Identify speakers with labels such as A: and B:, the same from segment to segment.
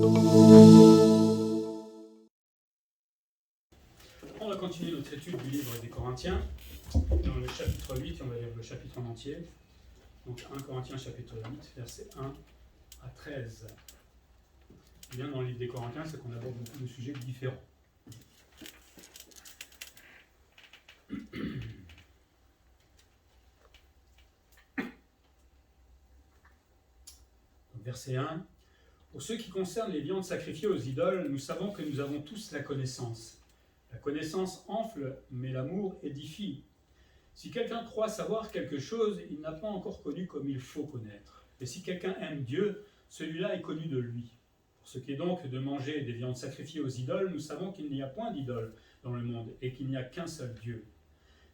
A: On va continuer notre étude du livre des Corinthiens, dans le chapitre 8, on va lire le chapitre en entier. Donc 1 Corinthiens chapitre 8, versets 1 à 13. Bien dans le livre des Corinthiens, c'est qu'on aborde beaucoup de sujets différents. Donc, verset 1. Pour ce qui concerne les viandes sacrifiées aux idoles, nous savons que nous avons tous la connaissance. La connaissance enfle, mais l'amour édifie. Si quelqu'un croit savoir quelque chose, il n'a pas encore connu comme il faut connaître. Et si quelqu'un aime Dieu, celui-là est connu de lui. Pour ce qui est donc de manger des viandes sacrifiées aux idoles, nous savons qu'il n'y a point d'idole dans le monde et qu'il n'y a qu'un seul Dieu.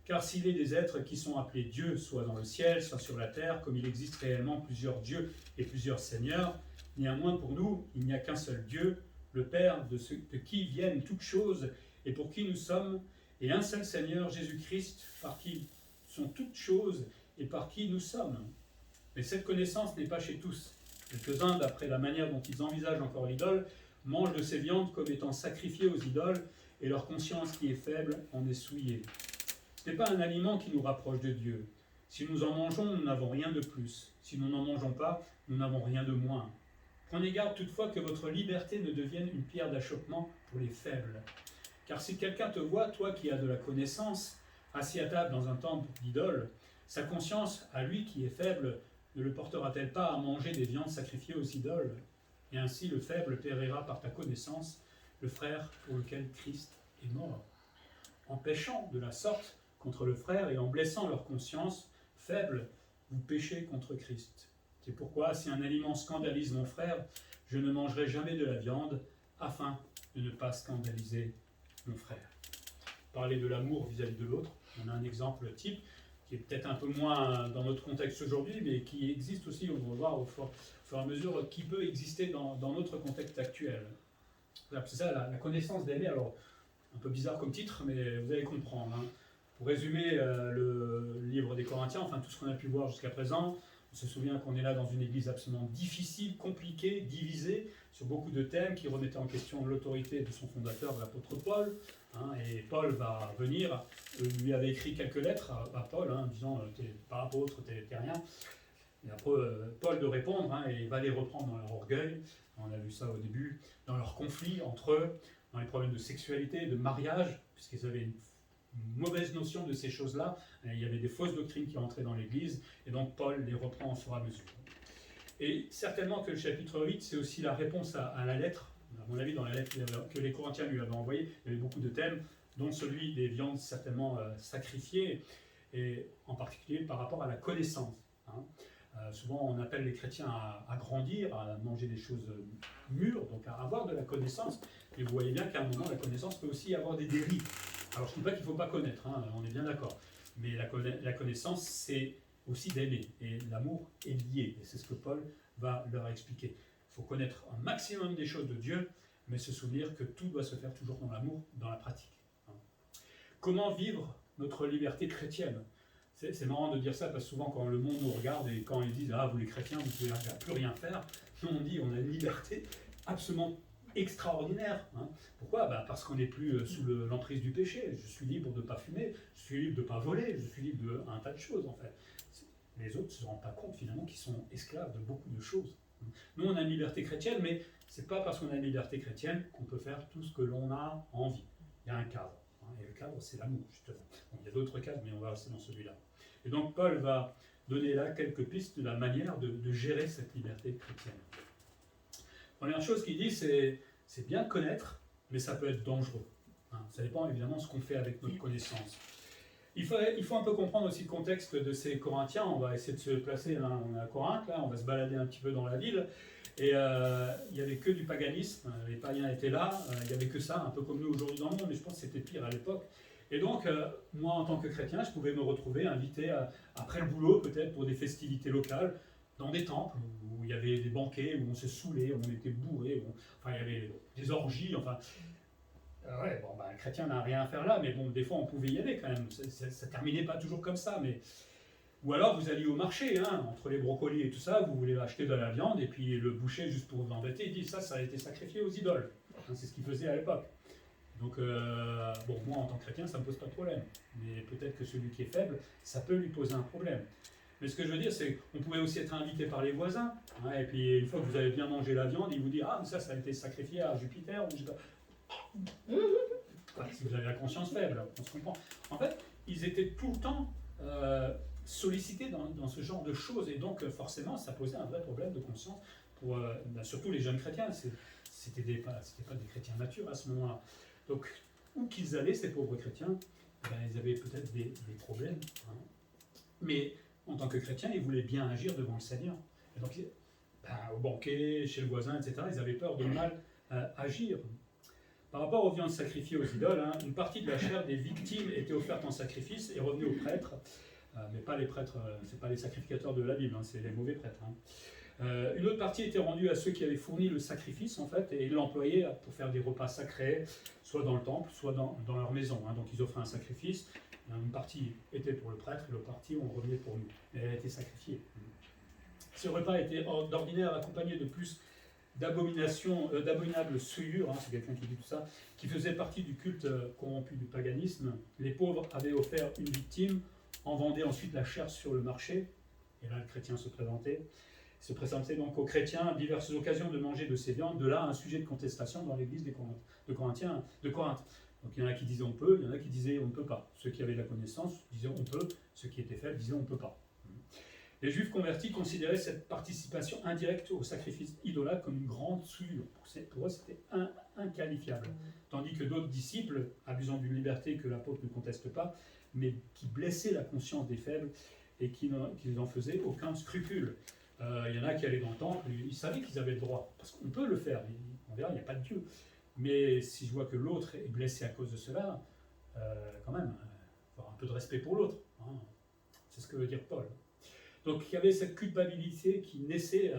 A: Car s'il est des êtres qui sont appelés dieux, soit dans le ciel, soit sur la terre, comme il existe réellement plusieurs dieux et plusieurs seigneurs, néanmoins pour nous, il n'y a qu'un seul Dieu, le Père de qui viennent toutes choses et pour qui nous sommes, et un seul Seigneur, Jésus-Christ, par qui sont toutes choses et par qui nous sommes. Mais cette connaissance n'est pas chez tous. Quelques-uns, d'après la manière dont ils envisagent encore l'idole, mangent de ces viandes comme étant sacrifiées aux idoles, et leur conscience qui est faible en est souillée. Ce n'est pas un aliment qui nous rapproche de Dieu. Si nous en mangeons, nous n'avons rien de plus. Si nous n'en mangeons pas, nous n'avons rien de moins. Prenez garde toutefois que votre liberté ne devienne une pierre d'achoppement pour les faibles. Car si quelqu'un te voit, toi qui as de la connaissance, assis à table dans un temple d'idole, sa conscience, à lui qui est faible, ne le portera-t-elle pas à manger des viandes sacrifiées aux idoles? Et ainsi le faible périra par ta connaissance, le frère pour lequel Christ est mort. En péchant de la sorte contre le frère et en blessant leur conscience faible, vous péchez contre Christ. C'est pourquoi, si un aliment scandalise mon frère, je ne mangerai jamais de la viande, afin de ne pas scandaliser mon frère. Parler de l'amour vis-à-vis de l'autre, on a un exemple type qui est peut-être un peu moins dans notre contexte aujourd'hui, mais qui existe aussi, on va voir au fur et à mesure, qui peut exister dans notre contexte actuel. C'est ça, la connaissance d'aimer. Alors, un peu bizarre comme titre, mais vous allez comprendre. Pour résumer le livre des Corinthiens, enfin tout ce qu'on a pu voir jusqu'à présent, on se souvient qu'on est là dans une église absolument difficile, compliquée, divisée, sur beaucoup de thèmes qui remettaient en question l'autorité de son fondateur, l'apôtre Paul. Et Paul va venir, lui avait écrit quelques lettres à Paul, disant « t'es pas apôtre, t'es rien ». Et après, Paul de répondre, et il va les reprendre dans leur orgueil, on a vu ça au début, dans leurs conflits entre eux, dans les problèmes de sexualité, de mariage, puisqu'ils avaient une mauvaise notion de ces choses-là. Il y avait des fausses doctrines qui rentraient dans l'Église, et donc Paul les reprend au fur et à mesure. Et certainement que le chapitre 8, c'est aussi la réponse à la lettre. À mon avis, dans la lettre que les Corinthiens lui avaient envoyée, il y avait beaucoup de thèmes, dont celui des viandes certainement sacrifiées, et en particulier par rapport à la connaissance. Souvent, on appelle les chrétiens à grandir, à manger des choses mûres, donc à avoir de la connaissance. Et vous voyez bien qu'à un moment, la connaissance peut aussi avoir des dérives. Alors, je ne dis pas qu'il ne faut pas connaître, on est bien d'accord. Mais la connaissance, c'est aussi d'aimer. Et l'amour est lié. Et c'est ce que Paul va leur expliquer. Il faut connaître un maximum des choses de Dieu, mais se souvenir que tout doit se faire toujours dans l'amour, dans la pratique. Comment vivre notre liberté chrétienne? C'est marrant de dire ça parce que souvent quand le monde nous regarde et quand ils disent « Ah, vous les chrétiens, vous ne pouvez plus rien faire », nous on dit on a une liberté absolument extraordinaire. Pourquoi? Parce qu'on n'est plus sous l'emprise du péché. Je suis libre de ne pas fumer, je suis libre de ne pas voler, je suis libre d'un tas de choses en fait. Les autres ne se rendent pas compte finalement qu'ils sont esclaves de beaucoup de choses. Nous on a une liberté chrétienne, mais ce n'est pas parce qu'on a une liberté chrétienne qu'on peut faire tout ce que l'on a envie. Il y a un cadre. Et le cadre, c'est l'amour, justement. Donc, il y a d'autres cadres, mais on va rester dans celui-là. Et donc, Paul va donner là quelques pistes de la manière de gérer cette liberté chrétienne. Première chose qu'il dit, c'est bien de connaître, mais ça peut être dangereux. Ça dépend évidemment de ce qu'on fait avec notre connaissance. Il faut un peu comprendre aussi le contexte de ces Corinthiens. On va essayer de se placer, on est à Corinthe, là, on va se balader un petit peu dans la ville. Et il n'y avait que du paganisme, les païens étaient là, il n'y avait que ça, un peu comme nous aujourd'hui dans le monde, mais je pense que c'était pire à l'époque. Et donc, moi en tant que chrétien, je pouvais me retrouver invité après le boulot, peut-être pour des festivités locales, dans des temples où il y avait des banquets, où on se saoulait, où on était bourré, il y avait des orgies, un chrétien n'a rien à faire là, mais bon, des fois on pouvait y aller quand même, ça ne terminait pas toujours comme ça, mais Ou alors vous alliez au marché, hein, entre les brocolis et tout ça, vous voulez acheter de la viande, et puis le boucher, juste pour vous embêter, il dit ça a été sacrifié aux idoles. Hein, c'est ce qu'il faisait à l'époque. Donc, bon, moi en tant que chrétien, ça ne me pose pas de problème. Mais peut-être que celui qui est faible, ça peut lui poser un problème. Mais ce que je veux dire, c'est qu'on pouvait aussi être invité par les voisins. Hein, et puis, une fois que vous avez bien mangé la viande, il vous dit ah, ça a été sacrifié à Jupiter. Ou je sais pas. Enfin, si vous avez la conscience faible, on se comprend. En fait, ils étaient tout le temps sollicités dans ce genre de choses. Et donc, forcément, ça posait un vrai problème de conscience pour surtout les jeunes chrétiens. C'était pas des chrétiens matures à ce moment-là. Donc, où qu'ils allaient, ces pauvres chrétiens, ben, ils avaient peut-être des problèmes. Hein. Mais en tant que chrétiens, ils voulaient bien agir devant le Seigneur. Et donc, ben, au banquet, chez le voisin, etc., ils avaient peur de mal agir. Par rapport aux viandes sacrifiées aux idoles, hein, une partie de la chair des victimes était offerte en sacrifice et revenue aux prêtres. Mais pas les prêtres, c'est pas les sacrificateurs de la Bible, hein, c'est les mauvais prêtres. Hein. Une autre partie était rendue à ceux qui avaient fourni le sacrifice, en fait, et ils l'employaient pour faire des repas sacrés, soit dans le temple, soit dans leur maison. Hein. Donc ils offraient un sacrifice. Une partie était pour le prêtre, et l'autre partie, on revenait pour nous. Et elle a été sacrifiée. Ce repas était d'ordinaire accompagné de plus d'abominables souillures, hein, c'est quelqu'un qui dit tout ça, qui faisait partie du culte corrompu du paganisme. Les pauvres avaient offert une victime, en vendaient ensuite la chair sur le marché, et là le chrétien se présentait donc aux chrétiens à diverses occasions de manger de ces viandes, de là un sujet de contestation dans l'église de Corinthe. Donc il y en a qui disaient on peut, il y en a qui disaient on ne peut pas. Ceux qui avaient la connaissance disaient on peut, ceux qui étaient faibles disaient on ne peut pas. Les Juifs convertis considéraient cette participation indirecte au sacrifice idolâtre comme une grande souillure. Pour eux, c'était inqualifiable. Tandis que d'autres disciples, abusant d'une liberté que l'apôtre ne conteste pas, mais qui blessaient la conscience des faibles et qui n'en faisaient aucun scrupule. Il y en a qui allaient dans le temple, ils savaient qu'ils avaient le droit, parce qu'on peut le faire, on verra, il n'y a pas de Dieu. Mais si je vois que l'autre est blessé à cause de cela, quand même, il faut avoir un peu de respect pour l'autre. Hein. C'est ce que veut dire Paul. Donc il y avait cette culpabilité qui naissait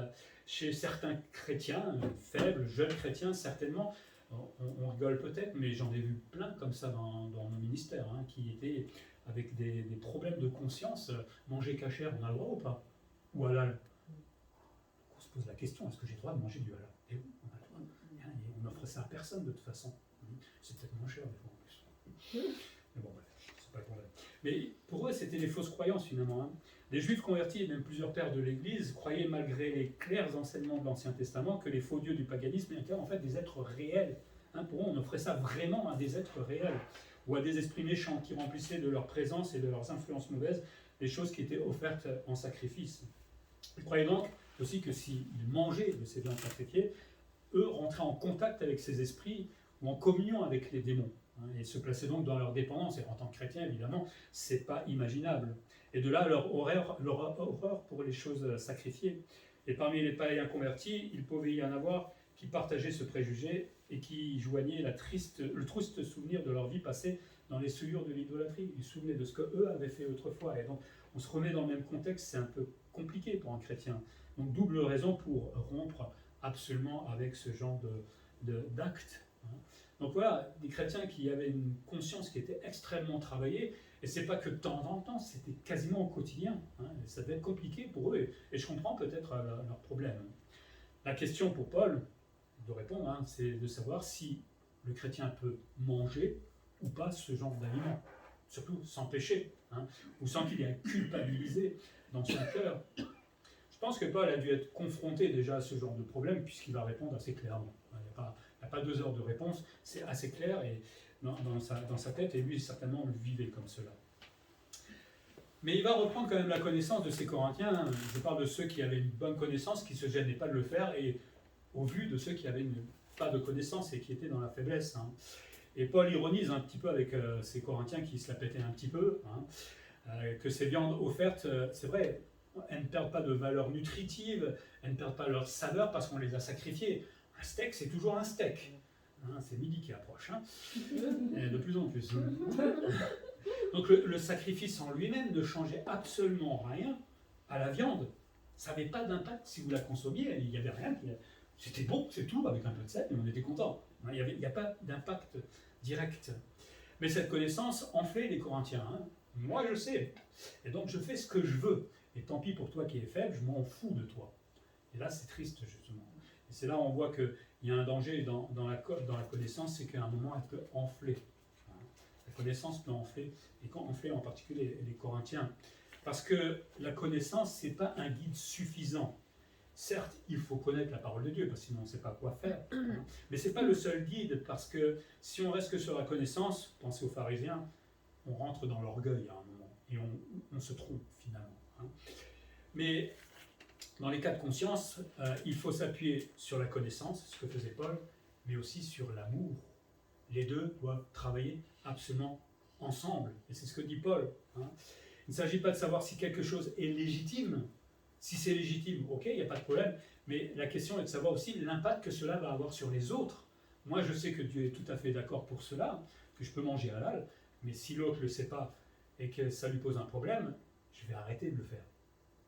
A: chez certains chrétiens, faibles, jeunes chrétiens certainement. On rigole peut-être, mais j'en ai vu plein comme ça dans nos ministères, hein, qui étaient avec des problèmes de conscience. Manger cachère, on a le droit ou pas? Ou halal? On se pose la question, est-ce que j'ai le droit de manger du halal? Et oui, on a le droit. On n'offre ça à personne de toute façon. C'est peut-être moins cher des fois en plus. Mais bon, bref, c'est pas le problème. Mais pour eux, c'était des fausses croyances finalement. Hein. Les Juifs convertis et même plusieurs pères de l'Église croyaient, malgré les clairs enseignements de l'Ancien Testament, que les faux dieux du paganisme étaient en fait des êtres réels. Hein, pour eux, on offrait ça vraiment à des êtres réels, ou à des esprits méchants qui remplissaient de leur présence et de leurs influences mauvaises les choses qui étaient offertes en sacrifice. Ils croyaient donc aussi que s'ils mangeaient de ces viandes sacrifiées, eux rentraient en contact avec ces esprits ou en communion avec les démons. Hein, et se plaçaient donc dans leur dépendance. Et en tant que chrétien, évidemment, c'est pas imaginable. Et de là leur horreur pour les choses sacrifiées. Et parmi les païens convertis, il pouvait y en avoir qui partageaient ce préjugé et qui joignaient le triste souvenir de leur vie passée dans les souillures de l'idolâtrie. Ils se souvenaient de ce qu'eux avaient fait autrefois. Et donc, on se remet dans le même contexte, c'est un peu compliqué pour un chrétien. Donc, double raison pour rompre absolument avec ce genre d'actes. Donc voilà, des chrétiens qui avaient une conscience qui était extrêmement travaillée, et c'est pas que de temps en temps, c'était quasiment au quotidien. Hein, et ça devait être compliqué pour eux, et je comprends peut-être leurs problèmes. La question pour Paul de répondre, hein, c'est de savoir si le chrétien peut manger ou pas ce genre d'aliments, surtout sans péché, hein, ou sans qu'il y ait un culpabilisé dans son cœur. Je pense que Paul a dû être confronté déjà à ce genre de problème, puisqu'il va répondre assez clairement. Il n'y a pas 2 heures de réponse, c'est assez clair et dans sa tête, et lui certainement le vivait comme cela. Mais il va reprendre quand même la connaissance de ces Corinthiens. Je parle de ceux qui avaient une bonne connaissance, qui ne se gênaient pas de le faire, et au vu de ceux qui avaient pas de connaissance et qui étaient dans la faiblesse. Hein. Et Paul ironise un petit peu avec ces Corinthiens qui se la pétaient un petit peu, hein, que ces viandes offertes, c'est vrai, elles ne perdent pas de valeur nutritive, elles ne perdent pas leur saveur parce qu'on les a sacrifiées. Un steak, c'est toujours un steak. Hein, c'est midi qui approche, hein, et de plus en plus. Donc le sacrifice en lui-même ne changeait absolument rien à la viande. Ça n'avait pas d'impact si vous la consommiez, il n'y avait rien. C'était bon, c'est tout, avec un peu de sel, et on était content. Il n'y a pas d'impact direct. Mais cette connaissance enflait les Corinthiens. Hein. Moi, je sais. Et donc, je fais ce que je veux. Et tant pis pour toi qui es faible, je m'en fous de toi. Et là, c'est triste, justement. Et c'est là où on voit qu'il y a un danger dans la connaissance, c'est qu'à un moment, elle peut enfler. La connaissance peut enfler, et quand enfler en particulier les Corinthiens. Parce que la connaissance, ce n'est pas un guide suffisant. Certes, il faut connaître la parole de Dieu, parce que sinon on ne sait pas quoi faire. Mais ce n'est pas le seul guide, parce que si on reste que sur la connaissance, pensez aux pharisiens, on rentre dans l'orgueil à un moment, et on se trompe finalement. Mais dans les cas de conscience, il faut s'appuyer sur la connaissance, ce que faisait Paul, mais aussi sur l'amour. Les deux doivent travailler absolument ensemble, et c'est ce que dit Paul. Il ne s'agit pas de savoir si quelque chose est légitime. Si c'est légitime, ok, il n'y a pas de problème, mais la question est de savoir aussi l'impact que cela va avoir sur les autres. Moi, je sais que Dieu est tout à fait d'accord pour cela, que je peux manger halal, mais si l'autre ne le sait pas et que ça lui pose un problème, je vais arrêter de le faire.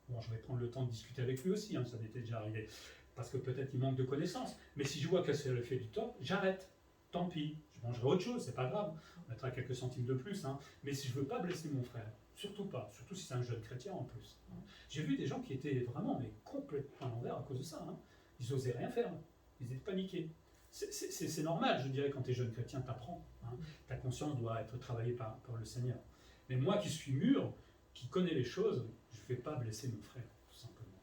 A: Bon, je vais prendre le temps de discuter avec lui aussi, ça m'était déjà arrivé, parce que peut-être il manque de connaissances, mais si je vois que ça le fait du tort, j'arrête. Tant pis, je mangerai autre chose, c'est pas grave, on mettra quelques centimes de plus, mais si je ne veux pas blesser mon frère, surtout pas, surtout si c'est un jeune chrétien en plus. J'ai vu des gens qui étaient vraiment complètement à l'envers à cause de ça. Ils n'osaient rien faire, ils étaient paniqués. C'est normal, je dirais, quand tu es jeune chrétien, tu apprends. Ta conscience doit être travaillée par le Seigneur. Mais moi qui suis mûr, qui connais les choses, je ne vais pas blesser mon frère, tout simplement.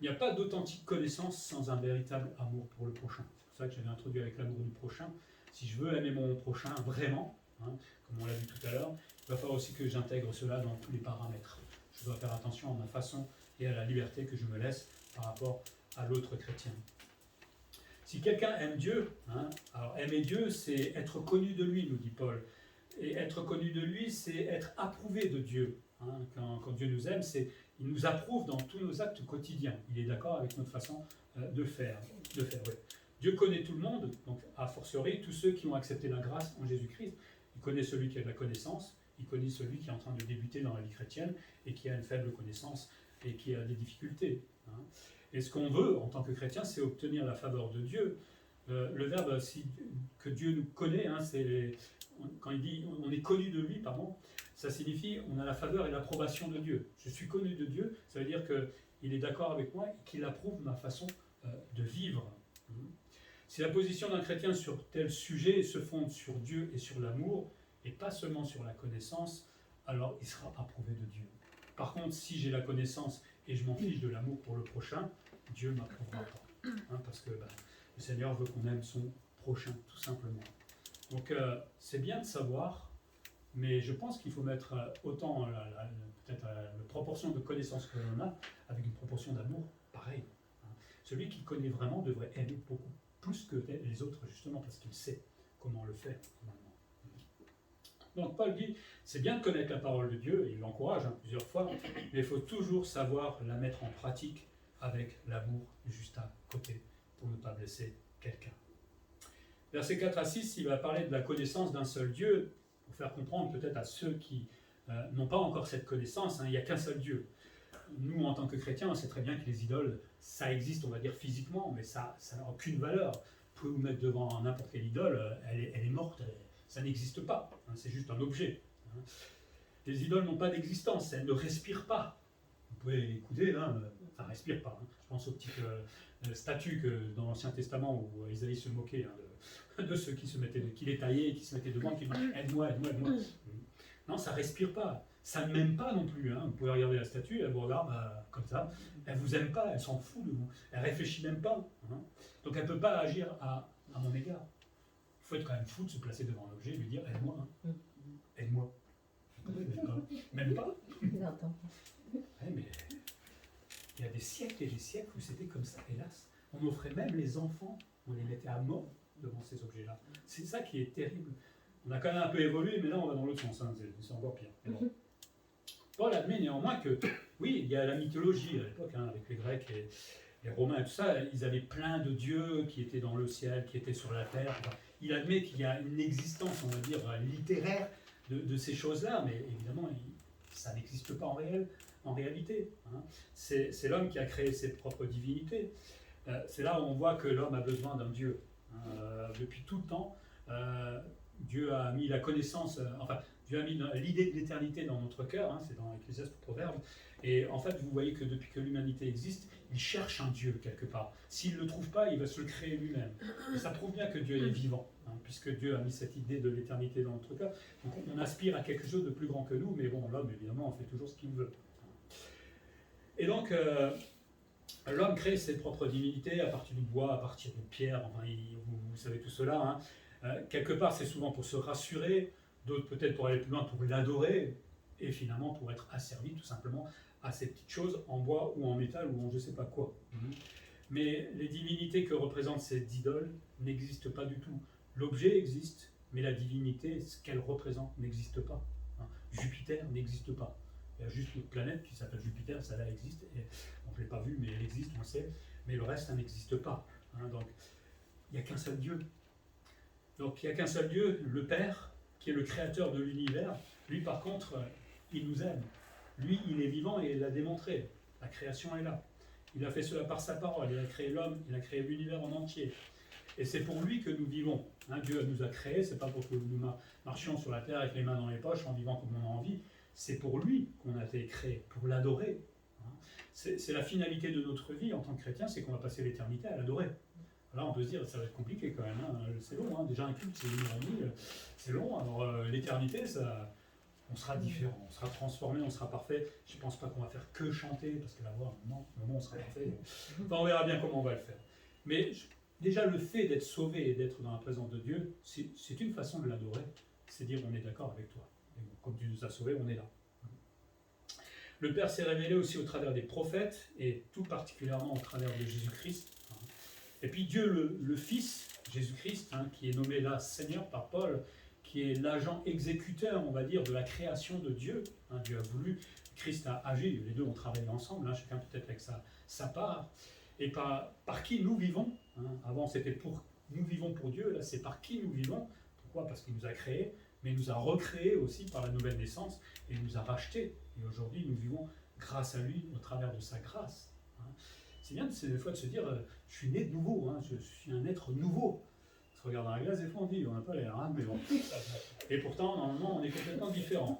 A: Il n'y a pas d'authentique connaissance sans un véritable amour pour le prochain. C'est pour ça que j'avais introduit avec l'amour du prochain. Si je veux aimer mon prochain vraiment, comme on l'a vu tout à l'heure, il va falloir aussi que j'intègre cela dans tous les paramètres. Je dois faire attention à ma façon et à la liberté que je me laisse par rapport à l'autre chrétien. Si quelqu'un aime Dieu, alors aimer Dieu, c'est être connu de lui, nous dit Paul. Et être connu de lui, c'est être approuvé de Dieu. Quand Dieu nous aime, il nous approuve dans tous nos actes quotidiens. Il est d'accord avec notre façon de faire. Ouais. Dieu connaît tout le monde, donc a fortiori tous ceux qui ont accepté la grâce en Jésus-Christ. Il connaît celui qui a de la connaissance, il connaît celui qui est en train de débuter dans la vie chrétienne et qui a une faible connaissance et qui a des difficultés. Et ce qu'on veut en tant que chrétien, c'est obtenir la faveur de Dieu. Le verbe que Dieu nous connaît, quand il dit on est connu de lui, ça signifie on a la faveur et l'approbation de Dieu. Je suis connu de Dieu, ça veut dire qu'il est d'accord avec moi et qu'il approuve ma façon de vivre. Si la position d'un chrétien sur tel sujet se fonde sur Dieu et sur l'amour, et pas seulement sur la connaissance, alors il sera approuvé de Dieu. Par contre, si j'ai la connaissance et je m'en fiche de l'amour pour le prochain, Dieu ne m'approuvera pas. Parce que le Seigneur veut qu'on aime son prochain, tout simplement. Donc c'est bien de savoir, mais je pense qu'il faut mettre autant peut-être la proportion de connaissance que l'on a, avec une proportion d'amour pareil. Celui qui connaît vraiment devrait aimer beaucoup plus que les autres, justement, parce qu'il sait comment le faire, finalement. Donc Paul dit, c'est bien de connaître la parole de Dieu, et il l'encourage plusieurs fois, mais il faut toujours savoir la mettre en pratique avec l'amour juste à côté, pour ne pas blesser quelqu'un. Versets 4 à 6, il va parler de la connaissance d'un seul Dieu, pour faire comprendre peut-être à ceux qui n'ont pas encore cette connaissance, il n'y a qu'un seul Dieu. Nous, en tant que chrétiens, on sait très bien que les idoles, ça existe, on va dire, physiquement, mais ça n'a aucune valeur. Vous pouvez vous mettre devant n'importe quelle idole, elle est morte, ça n'existe pas, c'est juste un objet. Les idoles n'ont pas d'existence, elles ne respirent pas. Vous pouvez écouter, ça ne respire pas. Je pense aux petites statues que dans l'Ancien Testament où Isaïe se moquait de ceux qui les taillaient, qui se mettaient devant, qui disaient « aide-moi, aide-moi, aide-moi ». Non, ça ne respire pas. Ça ne m'aime pas non plus. Vous pouvez regarder la statue, elle vous regarde comme ça. Elle ne vous aime pas, elle s'en fout de vous. Elle ne réfléchit même pas. Donc elle ne peut pas agir à mon égard. Il faut être quand même fou de se placer devant un objet et lui dire aide-moi. Aide-moi. Même pas. Mais il y a des siècles et des siècles où c'était comme ça, hélas. On offrait même les enfants, on les mettait à mort devant ces objets-là. C'est ça qui est terrible. On a quand même un peu évolué, mais là on va dans l'autre sens, c'est encore pire. Bon. Paul admet néanmoins que, oui, il y a la mythologie à l'époque, avec les Grecs et les Romains et tout ça, ils avaient plein de dieux qui étaient dans le ciel, qui étaient sur la terre. Enfin, il admet qu'il y a une existence, on va dire, littéraire de ces choses-là, mais évidemment, ça n'existe pas en réalité. C'est l'homme qui a créé ses propres divinités. C'est là où on voit que l'homme a besoin d'un Dieu. Depuis tout le temps, Dieu a mis la connaissance, Dieu a mis l'idée de l'éternité dans notre cœur, hein, c'est dans Ecclésiaste Proverbe. Et en fait, vous voyez que depuis que l'humanité existe, il cherche un Dieu quelque part. S'il ne le trouve pas, il va se le créer lui-même. Et ça prouve bien que Dieu est vivant, hein, puisque Dieu a mis cette idée de l'éternité dans notre cœur. Donc on aspire à quelque chose de plus grand que nous, mais bon, l'homme, évidemment, on fait toujours ce qu'il veut. Et donc, l'homme crée ses propres divinités à partir du bois, à partir de pierre, enfin, vous savez tout cela. Hein. Quelque part, c'est souvent pour se rassurer, d'autres peut-être pour aller plus loin, pour l'adorer, et finalement pour être asservi tout simplement à ces petites choses en bois ou en métal ou en je ne sais pas quoi. Mais les divinités que représentent ces idoles n'existent pas du tout. L'objet existe, mais la divinité, ce qu'elle représente, n'existe pas. Hein. Jupiter n'existe pas. Il y a juste une planète qui s'appelle Jupiter, ça là existe. Et, bon, je ne l'ai pas vue, mais elle existe, on le sait. Mais le reste, ça n'existe pas. Hein. Donc, il n'y a qu'un seul Dieu. Donc, il n'y a qu'un seul Dieu, le Père, qui est le créateur de l'univers. Lui, par contre, il nous aime. Lui, il est vivant et il l'a démontré. La création est là. Il a fait cela par sa parole. Il a créé l'homme, il a créé l'univers en entier. Et c'est pour lui que nous vivons. Hein, Dieu nous a créés, c'est pas pour que nous marchions sur la terre avec les mains dans les poches en vivant comme on a envie. C'est pour lui qu'on a été créé, pour l'adorer. Hein. C'est la finalité de notre vie en tant que chrétien, c'est qu'on va passer l'éternité à l'adorer. Là, on peut se dire, ça va être compliqué quand même. Hein. C'est long. Hein. Déjà, un culte, c'est 1 heure et demie. C'est long. Alors, l'éternité, ça... On sera différent, on sera transformé, on sera parfait. Je ne pense pas qu'on va faire que chanter, parce que la voix, non, au moment on sera parfait. Enfin, on verra bien comment on va le faire. Mais déjà, le fait d'être sauvé et d'être dans la présence de Dieu, c'est une façon de l'adorer. C'est dire, on est d'accord avec toi. Et bon, comme Dieu nous a sauvés, on est là. Le Père s'est révélé aussi au travers des prophètes, et tout particulièrement au travers de Jésus-Christ. Et puis Dieu, le Fils, Jésus-Christ, hein, qui est nommé là Seigneur par Paul, qui est l'agent exécuteur, on va dire, de la création de Dieu. Hein, Dieu a voulu, Christ a agi, les deux ont travaillé ensemble, hein, chacun peut-être avec sa part. Et par qui nous vivons. Hein, avant, c'était pour nous vivons pour Dieu, là, c'est par qui nous vivons. Pourquoi? Parce qu'il nous a créés, mais il nous a recréés aussi par la nouvelle naissance, et il nous a rachetés. Et aujourd'hui, nous vivons grâce à lui, au travers de sa grâce. Hein. C'est bien des fois de se dire, je suis né de nouveau, hein, je suis un être nouveau. On se regarde dans la glace, des fois on dit, on n'a pas l'air, hein, mais bon. Et pourtant, normalement, on est complètement différent.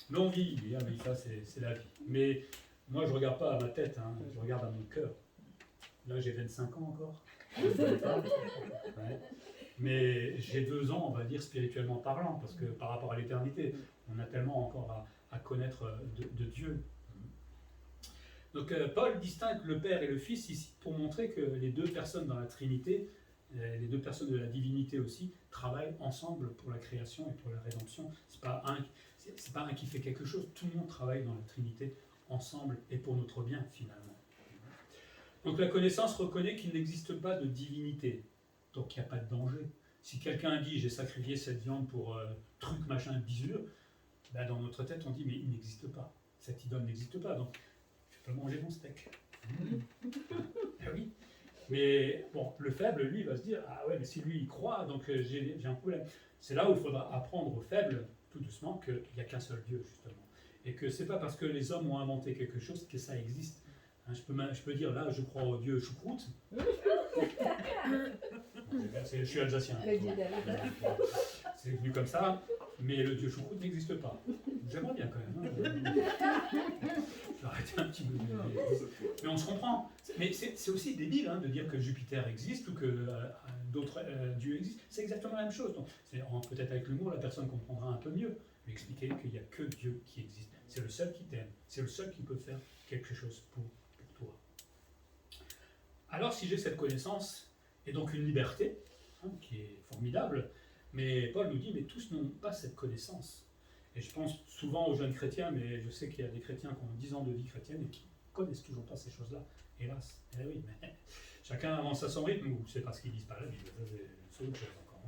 A: Mais on vit, ah oui, ça c'est la vie. Mais moi, je ne regarde pas à ma tête, hein, je regarde à mon cœur. Là, j'ai 25 ans encore. Ouais. Mais j'ai 2 ans, on va dire, spirituellement parlant, parce que par rapport à l'éternité, on a tellement encore à connaître de Dieu. Donc, Paul distingue le Père et le Fils ici pour montrer que les deux personnes dans la Trinité, les deux personnes de la divinité aussi, travaillent ensemble pour la création et pour la rédemption. C'est pas un qui fait quelque chose, tout le monde travaille dans la Trinité ensemble et pour notre bien finalement. Donc la connaissance reconnaît qu'il n'existe pas de divinité, donc il n'y a pas de danger. Si quelqu'un dit j'ai sacrifié cette viande pour truc machin bisure, ben dans notre tête on dit mais il n'existe pas, cette idole n'existe pas, donc je peux manger mon steak. Ah oui. Mais bon, le faible, lui, va se dire, ah ouais, mais si lui, il croit, donc j'ai un problème. C'est là où il faudra apprendre au faible, tout doucement, qu'il n'y a qu'un seul Dieu, justement. Et que c'est pas parce que les hommes ont inventé quelque chose que ça existe. Hein, je peux dire, là, je crois au Dieu choucroute. Je suis alsacien. C'est venu comme ça, mais le Dieu choucroute n'existe pas. J'aimerais bien quand même. Hein. Je vais arrêter un petit peu. Mais on se comprend. Mais c'est aussi débile hein, de dire que Jupiter existe ou que d'autres dieux existent. C'est exactement la même chose. Peut-être avec l'humour, la personne comprendra un peu mieux. Lui expliquer qu'il n'y a que Dieu qui existe. C'est le seul qui t'aime. C'est le seul qui peut faire quelque chose pour toi. Alors, si j'ai cette connaissance, et donc une liberté, hein, qui est formidable, mais Paul nous dit, mais tous n'ont pas cette connaissance. Et je pense souvent aux jeunes chrétiens, mais je sais qu'il y a des chrétiens qui ont 10 ans de vie chrétienne et qui ne connaissent toujours pas ces choses-là. Hélas. Eh oui, mais chacun avance à son rythme, ou c'est parce qu'ils disent pas la Bible. C'est autre chose encore.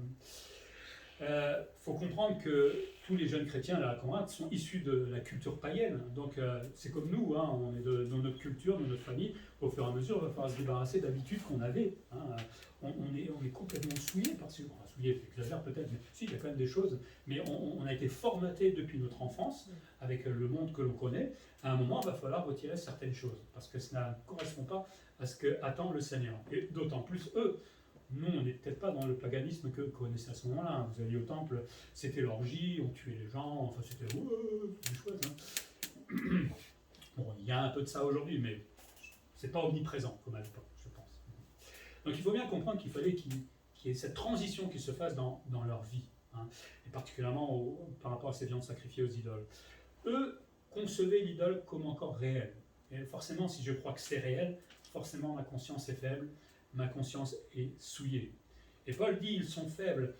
A: Faut comprendre que tous les jeunes chrétiens là, à Corinthe sont issus de la culture païenne. Donc c'est comme nous, hein, on est dans notre culture, dans notre famille. Au fur et à mesure, il va falloir se débarrasser d'habitudes qu'on avait. Hein. On est complètement souillé par ce... Enfin, souillé, j'exagère peut-être, mais si, il y a quand même des choses. Mais on a été formaté depuis notre enfance avec le monde que l'on connaît. À un moment, il va falloir retirer certaines choses parce que cela ne correspond pas à ce qu'attend le Seigneur. Et d'autant plus eux. Nous, on n'est peut-être pas dans le paganisme que connaissait à ce moment-là. Hein. Vous alliez au temple, c'était l'orgie, on tuait les gens, enfin c'était chouette. Hein. Bon, il y a un peu de ça aujourd'hui, mais c'est pas omniprésent comme à l'époque, je pense. Donc il faut bien comprendre qu'il fallait qu'il y ait cette transition qui se fasse dans leur vie, hein, et particulièrement par rapport à ces viandes sacrifiées aux idoles. Eux concevaient l'idole comme encore réelle. Et forcément, si je crois que c'est réel, forcément ma conscience est faible, ma conscience est souillée. Et Paul dit ils sont faibles.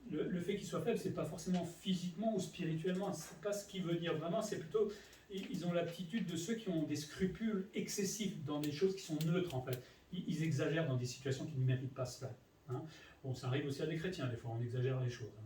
A: Le fait qu'ils soient faibles, c'est pas forcément physiquement ou spirituellement, c'est pas ce qu'il veut dire vraiment, c'est plutôt ils ont l'aptitude de ceux qui ont des scrupules excessifs dans des choses qui sont neutres en fait. Ils exagèrent dans des situations qui ne méritent pas cela. Hein. Bon, ça arrive aussi à des chrétiens, des fois on exagère les choses. Hein.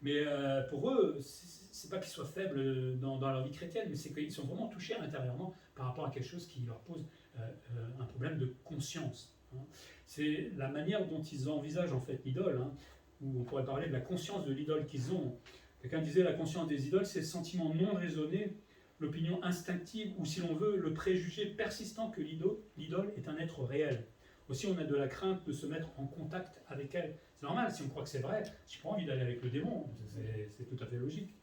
A: Mais pour eux, c'est pas qu'ils soient faibles dans leur vie chrétienne, mais c'est qu'ils sont vraiment touchés intérieurement par rapport à quelque chose qui leur pose un problème de conscience. Hein. C'est la manière dont ils envisagent en fait l'idole, hein, où on pourrait parler de la conscience de l'idole qu'ils ont. Quelqu'un disait la conscience des idoles, c'est le sentiment non raisonné, l'opinion instinctive, ou si l'on veut, le préjugé persistant que l'idole est un être réel. Aussi, on a de la crainte de se mettre en contact avec elle. C'est normal, si on croit que c'est vrai, je n'ai pas envie d'aller avec le démon, c'est tout à fait logique.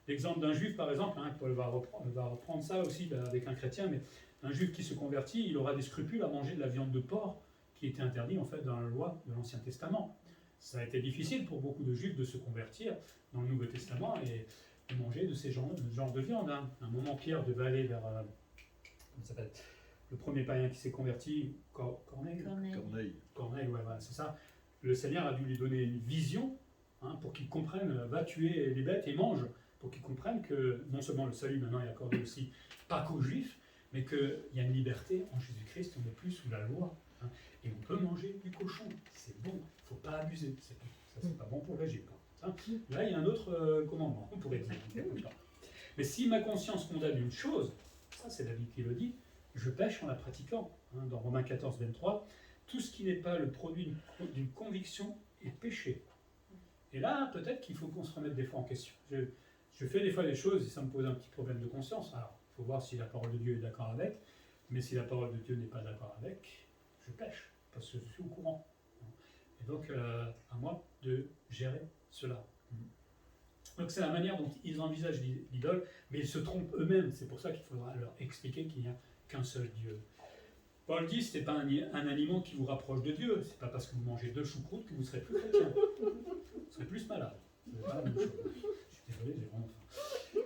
A: L'exemple d'un juif, par exemple, hein, Paul va reprendre ça aussi avec un chrétien, mais un juif qui se convertit, il aura des scrupules à manger de la viande de porc, qui était interdit en fait dans la loi de l'Ancien Testament. Ça a été difficile pour beaucoup de juifs de se convertir dans le Nouveau Testament et de manger de ce genre de viande. Hein. À un moment, Pierre devait aller vers comment ça s'appelle, le premier païen qui s'est converti, Corneille, ouais, voilà, c'est ça. Le Seigneur a dû lui donner une vision, hein, pour qu'il comprenne, va tuer les bêtes et mange, pour qu'il comprenne que non seulement le salut maintenant est accordé aussi pas qu'aux Juifs, mais qu'il y a une liberté en Jésus-Christ, on n'est plus sous la loi. Hein, et on peut manger du cochon, c'est bon, il ne faut pas abuser, ça c'est pas bon pour le régime. Hein. Là il y a un autre commandement, on pourrait dire. Mais si ma conscience condamne une chose, ça c'est David qui le dit, je pêche en la pratiquant. Hein, dans Romains 14, 23, tout ce qui n'est pas le produit d'une conviction est péché. Et là, peut-être qu'il faut qu'on se remette des fois en question. Je fais des fois des choses et ça me pose un petit problème de conscience. Alors, il faut voir si la parole de Dieu est d'accord avec, mais si la parole de Dieu n'est pas d'accord avec, je pêche, parce que je suis au courant. Et donc, à moi de gérer cela. Donc c'est la manière dont ils envisagent l'idole, mais ils se trompent eux-mêmes. C'est pour ça qu'il faudra leur expliquer qu'il n'y a qu'un seul Dieu. Paul dit, ce n'est pas un aliment qui vous rapproche de Dieu. Ce n'est pas parce que vous mangez 2 choucroutes que vous serez plus chrétien. Vous serez plus malade. C'est pas la même chose. Je suis désolé, j'ai vraiment faim.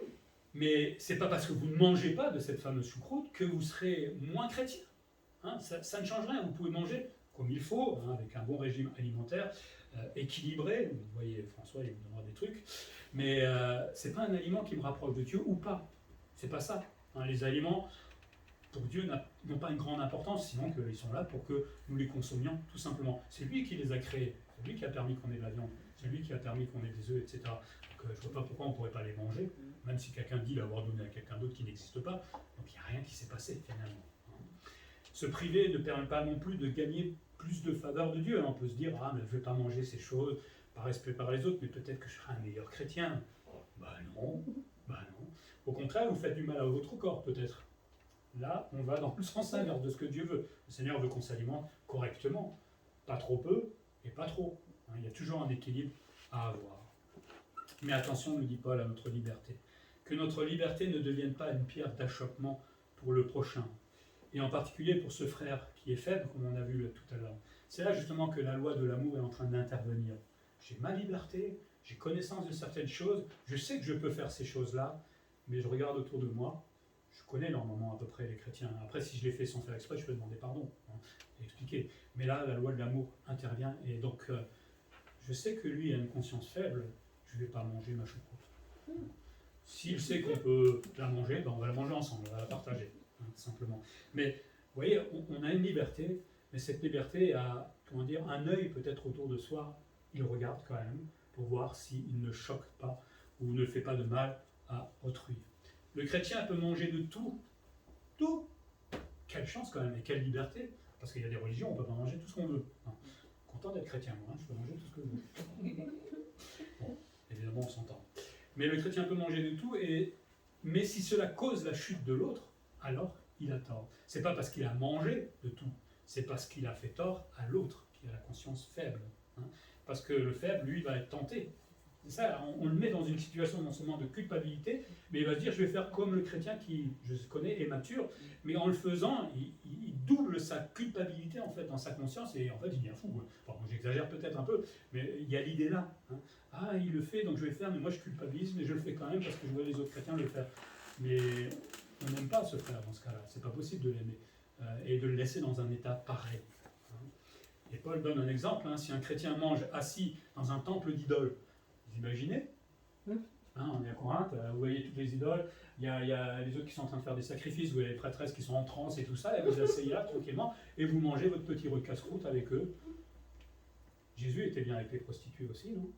A: Mais ce n'est pas parce que vous ne mangez pas de cette fameuse choucroute que vous serez moins chrétien. Hein, ça ne change rien. Vous pouvez manger comme il faut, hein, avec un bon régime alimentaire équilibré. Vous voyez, François, il me donnera des trucs. Mais ce n'est pas un aliment qui me rapproche de Dieu ou pas. C'est pas ça. Hein, les aliments, pour Dieu, n'ont pas une grande importance, sinon qu'ils sont là pour que nous les consommions, tout simplement. C'est lui qui les a créés. C'est lui qui a permis qu'on ait de la viande. C'est lui qui a permis qu'on ait des œufs, etc. Donc je ne vois pas pourquoi on ne pourrait pas les manger, même si quelqu'un dit l'avoir donné à quelqu'un d'autre qui n'existe pas. Donc il n'y a rien qui s'est passé, finalement. Se priver ne permet pas non plus de gagner plus de faveur de Dieu. On peut se dire, ah, mais je ne vais pas manger ces choses par respect par les autres, mais peut-être que je serai un meilleur chrétien. Ben non. Au contraire, vous faites du mal à votre corps, peut-être. Là, on va dans le sens inverse de ce que Dieu veut. Le Seigneur veut qu'on s'alimente correctement, pas trop peu et pas trop. Il y a toujours un équilibre à avoir. Mais attention, nous dit Paul, à notre liberté. Que notre liberté ne devienne pas une pierre d'achoppement pour le prochain. Et en particulier pour ce frère qui est faible, comme on a vu tout à l'heure. C'est là justement que la loi de l'amour est en train d'intervenir. J'ai ma liberté, j'ai connaissance de certaines choses, je sais que je peux faire ces choses-là, mais je regarde autour de moi, je connais normalement à peu près les chrétiens. Après, si je les fais sans faire exprès, je peux demander pardon, et expliquer. Mais là, la loi de l'amour intervient, et donc je sais que lui a une conscience faible, je ne vais pas manger ma choucroute. S'il sait qu'on peut la manger, ben on va la manger ensemble, on va la partager, tout simplement. Mais vous voyez, on a une liberté, mais cette liberté a, comment dire, un œil peut-être autour de soi, il regarde quand même, pour voir s'il ne choque pas, ou ne fait pas de mal à autrui. Le chrétien peut manger de tout. Tout. Quelle chance quand même, et quelle liberté. Parce qu'il y a des religions, on ne peut pas manger tout ce qu'on veut. Non. Content d'être chrétien, moi, je peux manger tout ce que je veux. Bon, évidemment, on s'entend. Mais le chrétien peut manger de tout, mais si cela cause la chute de l'autre, alors il a tort. C'est pas parce qu'il a mangé de tout, c'est parce qu'il a fait tort à l'autre qui qui a la conscience faible. Hein. Parce que le faible, lui, va être tenté. C'est ça, on le met dans une situation non seulement de culpabilité, mais il va se dire, je vais faire comme le chrétien qui, je connais, est mature, mais en le faisant, il double sa culpabilité en fait dans sa conscience, et en fait il devient fou. Enfin, j'exagère peut-être un peu, mais il y a l'idée là. Hein. Ah, il le fait, donc je vais le faire, mais moi je culpabilise, mais je le fais quand même parce que je vois les autres chrétiens le faire. Mais on n'aime pas ce frère dans ce cas-là, c'est pas possible de l'aimer, et de le laisser dans un état pareil. Hein. Et Paul donne un exemple, hein, si un chrétien mange assis dans un temple d'idoles, vous imaginez, hein, on est à Corinthe, vous voyez toutes les idoles, il y a les autres qui sont en train de faire des sacrifices, vous voyez les prêtresses qui sont en transe et tout ça, et vous asseyez là tranquillement, et vous mangez votre petit roux de casse-croûte avec eux. Jésus était bien avec les prostituées aussi, non?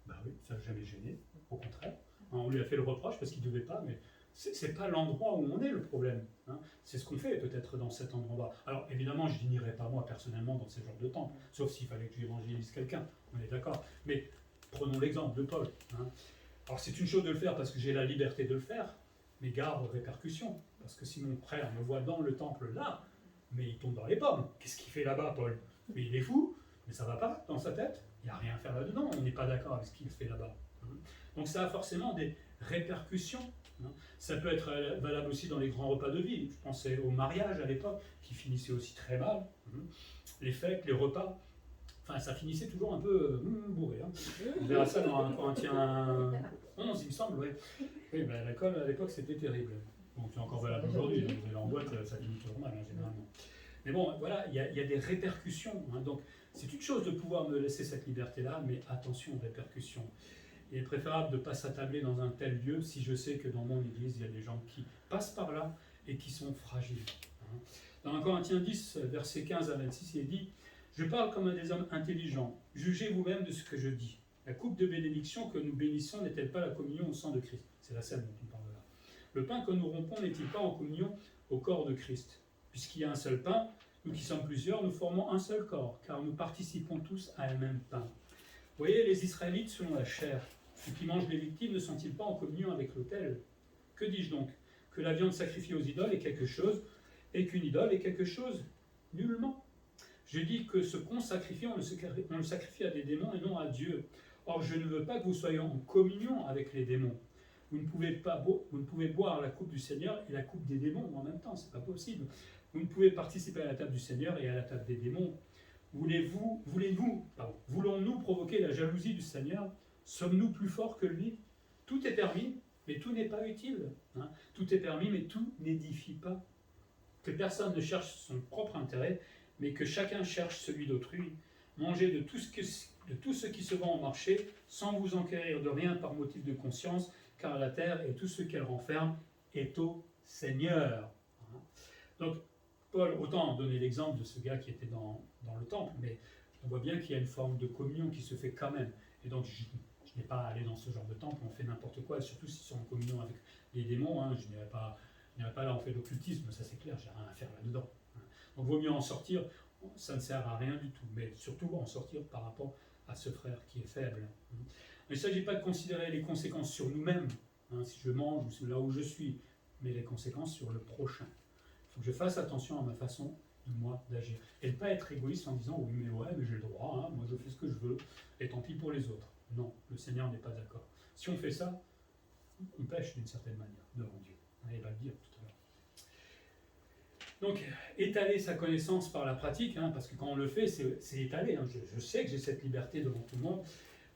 A: Ben oui, ça n'a jamais gêné, au contraire. Hein, on lui a fait le reproche parce qu'il ne devait pas, mais c'est pas l'endroit où on est le problème. Hein. C'est ce qu'on fait peut-être dans cet endroit-là. Alors évidemment, je n'irai pas moi personnellement dans ce genre de temple, sauf s'il fallait que j'évangélise quelqu'un, on est d'accord. Mais prenons l'exemple de Paul. Hein. Alors c'est une chose de le faire parce que j'ai la liberté de le faire, mais garde aux répercussions. Parce que si mon frère me voit dans le temple là, mais il tombe dans les pommes. Qu'est-ce qu'il fait là-bas, Paul? Mais il est fou, mais ça va pas dans sa tête. Il n'y a rien à faire là-dedans, on n'est pas d'accord avec ce qu'il fait là-bas. Donc ça a forcément des répercussions. Ça peut être valable aussi dans les grands repas de vie. Je pensais au mariage à l'époque, qui finissait aussi très mal. Les fêtes, les repas. Enfin, ça finissait toujours un peu bourré. Hein. On verra ça dans 1 Corinthiens 11, il me semble. Ouais. Oui, ben, l'alcool à l'époque c'était terrible. Bon, c'est encore valable aujourd'hui. Vous allez en boîte, ça finit toujours mal, hein, généralement. Mais bon, voilà, il y a des répercussions. Hein. Donc, c'est une chose de pouvoir me laisser cette liberté-là, mais attention aux répercussions. Il est préférable de ne pas s'attabler dans un tel lieu si je sais que dans mon église, il y a des gens qui passent par là et qui sont fragiles. Hein. Dans 1 Corinthiens 10, versets 15 à 26, il est dit « Je parle comme un des hommes intelligents. Jugez vous-même de ce que je dis. La coupe de bénédiction que nous bénissons n'est-elle pas la communion au sang de Christ ?» C'est la scène dont on parle là. « Le pain que nous rompons n'est-il pas en communion au corps de Christ ? Puisqu'il y a un seul pain, nous qui sommes plusieurs, nous formons un seul corps, car nous participons tous à un même pain. » Vous voyez, les Israélites selon la chair, ceux qui mangent les victimes ne sont-ils pas en communion avec l'autel? Que dis-je donc? Que la viande sacrifiée aux idoles est quelque chose, et qu'une idole est quelque chose? Nullement. Je dis que ce qu'on sacrifie, on le sacrifie à des démons et non à Dieu. Or, je ne veux pas que vous soyez en communion avec les démons. Vous ne pouvez boire la coupe du Seigneur et la coupe des démons en même temps, c'est pas possible. Vous ne pouvez participer à la table du Seigneur et à la table des démons. Voulons-nous provoquer la jalousie du Seigneur? Sommes-nous plus forts que lui? Tout est permis, mais tout n'est pas utile. Hein. Tout est permis, mais tout n'édifie pas. Que personne ne cherche son propre intérêt, mais que chacun cherche celui d'autrui. Mangez de tout ce qui se vend au marché, sans vous enquérir de rien par motif de conscience, car la terre et tout ce qu'elle renferme est au Seigneur. Donc, Paul, autant donner l'exemple de ce gars qui était dans le temple, mais on voit bien qu'il y a une forme de communion qui se fait quand même. Et donc, je n'ai pas à aller dans ce genre de temple, on fait n'importe quoi, surtout s'ils sont en communion avec les démons. Hein, je n'irai pas là, on fait l'occultisme, ça c'est clair, j'ai rien à faire là-dedans. Hein. Donc, il vaut mieux en sortir, ça ne sert à rien du tout, mais surtout en sortir par rapport à ce frère qui est faible. Il ne s'agit pas de considérer les conséquences sur nous-mêmes, hein, si je mange ou là où je suis, mais les conséquences sur le prochain. Il faut que je fasse attention à ma façon de moi d'agir. Et ne pas être égoïste en disant oui mais ouais mais j'ai le droit, hein, moi je fais ce que je veux, et tant pis pour les autres. Non, le Seigneur n'est pas d'accord. Si on fait ça, on pêche d'une certaine manière devant Dieu. Il va le dire tout à l'heure. Donc, étaler sa connaissance par la pratique, hein, parce que quand on le fait, c'est étaler. Hein. Je sais que j'ai cette liberté devant tout le monde.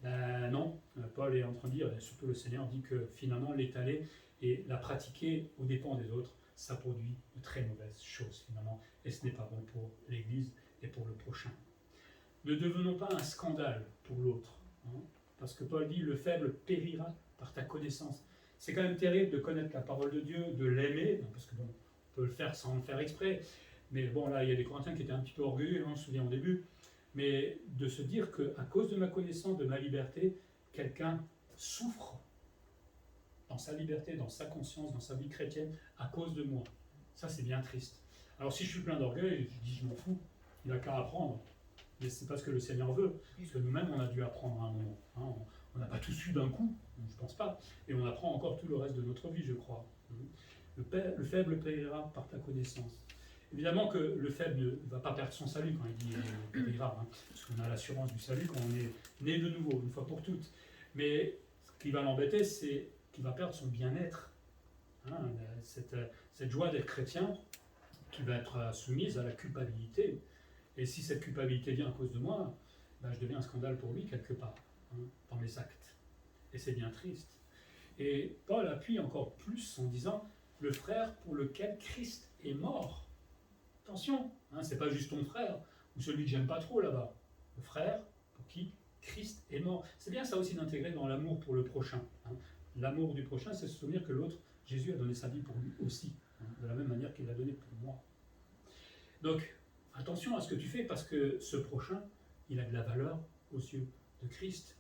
A: Ben non, Paul est en train de dire, et surtout le Seigneur dit que finalement l'étaler et la pratiquer aux dépens des autres, ça produit de très mauvaises choses finalement, et ce n'est pas bon pour l'Église et pour le prochain. Ne devenons pas un scandale pour l'autre, hein, parce que Paul dit, le faible périra par ta connaissance. C'est quand même terrible de connaître la parole de Dieu, de l'aimer, parce que bon, on peut le faire sans le faire exprès, mais bon là il y a des Corinthiens qui étaient un petit peu orgueilleux, on se souvient au début, mais de se dire qu'à cause de ma connaissance, de ma liberté, quelqu'un souffre dans sa liberté, dans sa conscience, dans sa vie chrétienne, à cause de moi. Ça, c'est bien triste. Alors, si je suis plein d'orgueil, je dis, je m'en fous, il n'a qu'à apprendre. Mais c'est pas ce que le Seigneur veut, parce que nous-mêmes, on a dû apprendre à un moment. Hein. On n'a pas tout su d'un coup, je ne pense pas. Et on apprend encore tout le reste de notre vie, je crois. Le faible périra par ta connaissance. Évidemment que le faible ne va pas perdre son salut quand il dit périrà, parce qu'on a l'assurance du salut quand on est né de nouveau, une fois pour toutes. Mais ce qui va l'embêter, c'est qu'il va perdre son bien-être. Cette joie d'être chrétien qui va être soumise à la culpabilité. Et si cette culpabilité vient à cause de moi, je deviens un scandale pour lui quelque part, dans mes actes. Et c'est bien triste. Et Paul appuie encore plus en disant le frère pour lequel Christ est mort. Attention, c'est pas juste ton frère ou celui que j'aime pas trop là-bas. Le frère pour qui Christ est mort. C'est bien ça aussi d'intégrer dans l'amour pour le prochain. L'amour du prochain, c'est se souvenir que l'autre, Jésus a donné sa vie pour lui aussi, de la même manière qu'il l'a donné pour moi. Donc, attention à ce que tu fais parce que ce prochain, il a de la valeur aux yeux de Christ.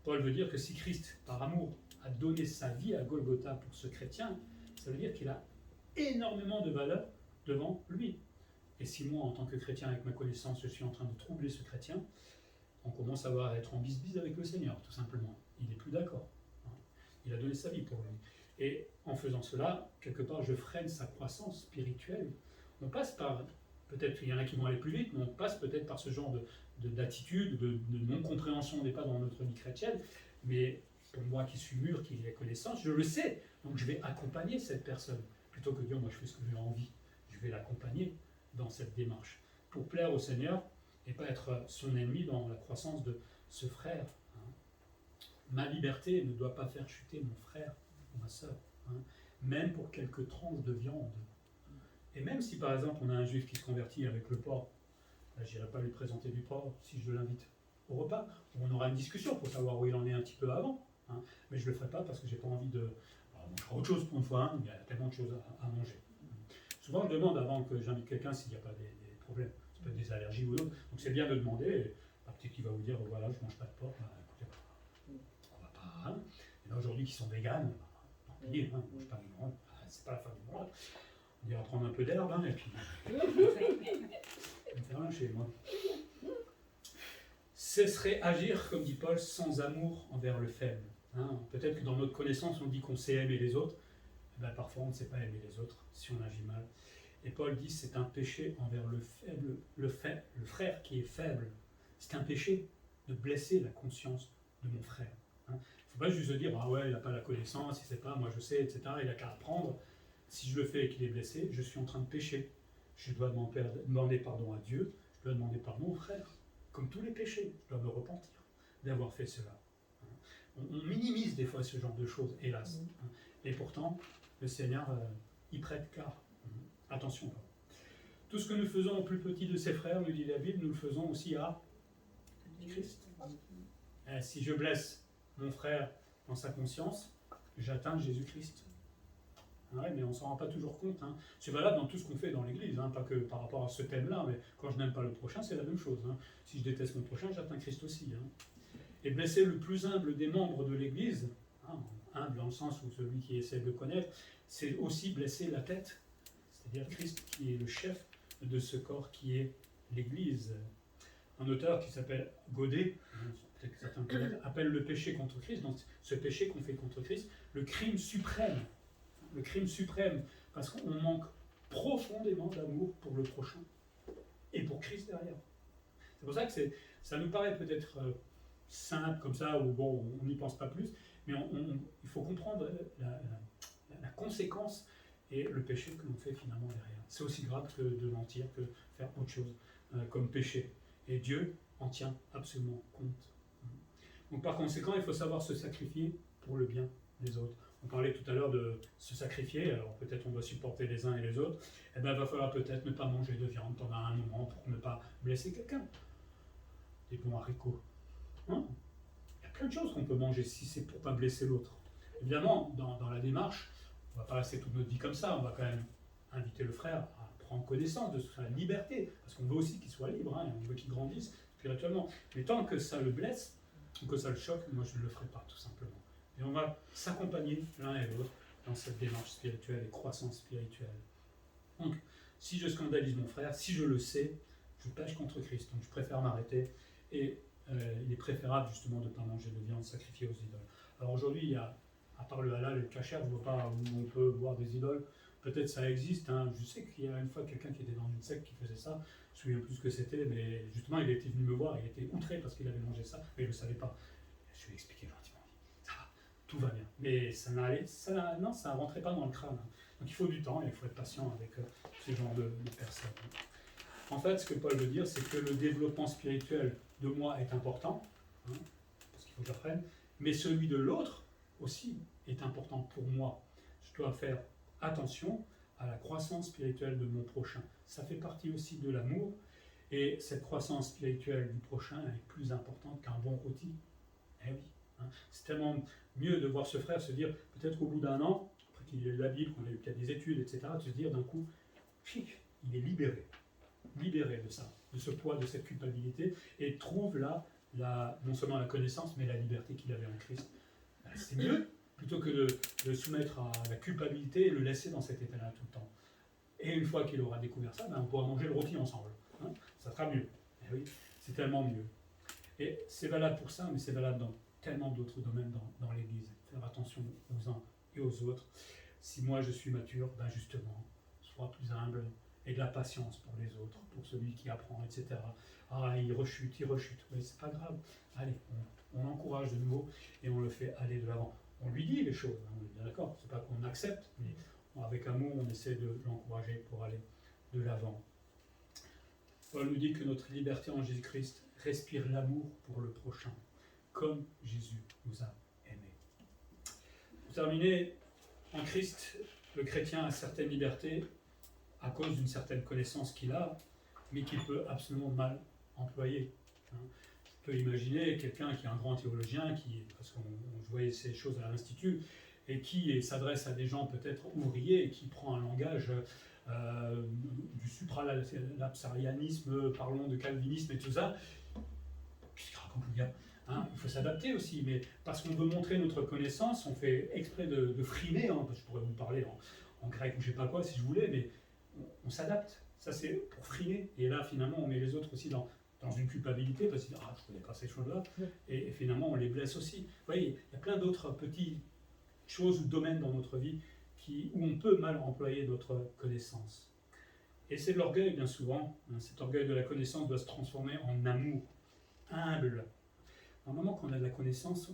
A: Paul veut dire que si Christ, par amour, a donné sa vie à Golgotha pour ce chrétien, ça veut dire qu'il a énormément de valeur devant lui. Et si moi, en tant que chrétien, avec ma connaissance, je suis en train de troubler ce chrétien, on commence à être en bisbise avec le Seigneur, tout simplement. Il n'est plus d'accord. Il a donné sa vie pour lui. Et en faisant cela, quelque part, je freine sa croissance spirituelle. On passe par, peut-être, il y en a qui vont aller plus vite, mais on passe peut-être par ce genre d'attitude, de non-compréhension n'est pas dans notre vie chrétienne, mais pour moi qui suis mûr, qui ai connaissance, je le sais. Donc je vais accompagner cette personne. Plutôt que de dire, moi je fais ce que j'ai envie, je vais l'accompagner dans cette démarche, pour plaire au Seigneur et pas être son ennemi dans la croissance de ce frère. Ma liberté ne doit pas faire chuter mon frère ou ma soeur, même pour quelques tranches de viande. Et même si par exemple on a un juif qui se convertit avec le porc, je n'irai pas lui présenter du porc si je l'invite au repas, on aura une discussion pour savoir où il en est un petit peu avant, mais je ne le ferai pas parce que je n'ai pas envie de... on mangera autre chose pour une fois, il y a tellement de choses à manger. Souvent, je demande avant que j'invite quelqu'un s'il n'y a pas des problèmes, ça peut être des allergies ou d'autres. Donc c'est bien de demander. Peut-être qu'il va vous dire voilà, je ne mange pas de porc. Écoutez, on va pas. Il y en a aujourd'hui qui sont véganes. Tant pis, on ne mange pas de viande. C'est pas la fin du monde. On ira prendre un peu d'herbe et puis. Je vais me faire un chez moi. Ce serait agir, comme dit Paul, sans amour envers le faible. Peut-être que dans notre connaissance, on dit qu'on sait aimer les autres. Parfois on ne sait pas aimer les autres si on agit mal. Et Paul dit c'est un péché envers le faible, le frère qui est faible. C'est un péché de blesser la conscience de mon frère. Il ne faut pas juste se dire ah ouais, il n'a pas la connaissance, il ne sait pas, moi je sais, etc. Il n'a qu'à apprendre. Si je le fais et qu'il est blessé, je suis en train de pécher. Je dois demander pardon à Dieu, je dois demander pardon au frère. Comme tous les péchés, je dois me repentir d'avoir fait cela. On minimise des fois ce genre de choses, hélas. Et pourtant, le Seigneur y prête garde. Attention. Tout ce que nous faisons au plus petit de ses frères, nous dit la Bible, nous le faisons aussi à Christ. Si je blesse mon frère dans sa conscience, j'atteins Jésus-Christ. Mais on ne s'en rend pas toujours compte. C'est valable dans tout ce qu'on fait dans l'Église, pas que par rapport à ce thème-là, mais quand je n'aime pas le prochain, c'est la même chose. Si je déteste mon prochain, j'atteins Christ aussi. Et blesser le plus humble des membres de l'Église, humble dans le sens où celui qui essaie de connaître, c'est aussi blesser la tête, c'est-à-dire Christ qui est le chef de ce corps qui est l'Église. Un auteur qui s'appelle Godet, peut-être que certains connaissent, appelle le péché contre Christ, donc ce péché qu'on fait contre Christ, le crime suprême. Le crime suprême, parce qu'on manque profondément d'amour pour le prochain et pour Christ derrière. C'est pour ça que ça nous paraît peut-être simple comme ça, ou bon, on n'y pense pas plus, mais il faut comprendre la conséquence et le péché que l'on fait finalement derrière. C'est aussi grave que de mentir, que faire autre chose comme péché. Et Dieu en tient absolument compte. Donc par conséquent, il faut savoir se sacrifier pour le bien des autres. On parlait tout à l'heure de se sacrifier, alors peut-être on doit supporter les uns et les autres, il va falloir peut-être ne pas manger de viande pendant un moment pour ne pas blesser quelqu'un. Des bons haricots. Il y a plein de choses qu'on peut manger si c'est pour ne pas blesser l'autre. Évidemment, dans la démarche, on ne va pas rester toute notre vie comme ça, on va quand même inviter le frère à prendre connaissance de sa liberté, parce qu'on veut aussi qu'il soit libre, et on veut qu'il grandisse spirituellement. Mais tant que ça le blesse, ou que ça le choque, moi je ne le ferai pas, tout simplement. Et on va s'accompagner l'un et l'autre dans cette démarche spirituelle et croissance spirituelle. Donc, si je scandalise mon frère, si je le sais, je pêche contre Christ. Donc je préfère m'arrêter. Et il est préférable justement de ne pas manger de viande sacrifiée aux idoles. Alors aujourd'hui, il y a, à part le halal et le kasher, je ne vois pas où on peut boire des idoles. peut-être ça existe. Hein. Je sais qu'il y a une fois quelqu'un qui était dans une secte qui faisait ça. Je ne me souviens plus ce que c'était, mais justement, il était venu me voir, il était outré parce qu'il avait mangé ça, mais il ne le savait pas. Je lui ai expliqué gentiment. Ça va, tout va bien. Mais ça ne rentrait pas dans le crâne. Hein. Donc il faut du temps et il faut être patient avec ce genre de personnes. En fait, ce que Paul veut dire, c'est que le développement spirituel de moi est important, hein, parce qu'il faut que j'apprenne, mais celui de l'autre aussi est important pour moi. Je dois faire attention à la croissance spirituelle de mon prochain. Ça fait partie aussi de l'amour, et cette croissance spirituelle du prochain est plus importante qu'un bon rôti. Eh oui, hein. C'est tellement mieux de voir ce frère se dire, peut-être au bout d'un an, après qu'il ait lu la Bible, qu'on ait eu peut-être des études, etc., de se dire d'un coup, chic, il est libéré de ça, de ce poids, de cette culpabilité, et trouve là, non seulement la connaissance, mais la liberté qu'il avait en Christ. C'est mieux, plutôt que de soumettre à la culpabilité et le laisser dans cet état-là tout le temps. Et une fois qu'il aura découvert ça, on pourra manger le rôti ensemble. Hein, ça sera mieux. Et oui, c'est tellement mieux. Et c'est valable pour ça, mais c'est valable dans tellement d'autres domaines dans l'Église. Faire attention aux uns et aux autres. Si moi je suis mature, justement, sois plus humble et de la patience pour les autres, pour celui qui apprend, etc. Ah, il rechute, mais c'est pas grave. Allez, on encourage de nouveau et on le fait aller de l'avant. On lui dit les choses, on est bien d'accord, c'est pas qu'on accepte, mais avec amour, on essaie de l'encourager pour aller de l'avant. Paul nous dit que notre liberté en Jésus-Christ respire l'amour pour le prochain, comme Jésus nous a aimés. Pour terminer, en Christ, le chrétien a certaines libertés à cause d'une certaine connaissance qu'il a, mais qu'il peut absolument mal employer. Hein. On peut imaginer quelqu'un qui est un grand théologien, parce qu'on voyait ces choses à l'Institut, et qui s'adresse à des gens peut-être ouvriers, et qui prend un langage du supralapsarianisme, parlons de calvinisme et tout ça. Qu'est-ce qu'il raconte le gars, hein? Il faut s'adapter aussi, mais parce qu'on veut montrer notre connaissance, on fait exprès de frimer, hein, parce que je pourrais vous parler en grec ou je ne sais pas quoi si je voulais, mais on s'adapte. Ça c'est pour frimer, et là finalement on met les autres aussi dans une culpabilité, parce qu'ils disent « Ah, je ne connais pas ces choses-là », et finalement on les blesse aussi. Vous voyez, il y a plein d'autres petites choses ou domaines dans notre vie où on peut mal employer notre connaissance. Et c'est de l'orgueil bien souvent. Hein, cet orgueil de la connaissance doit se transformer en amour, humble. À un moment qu'on a de la connaissance,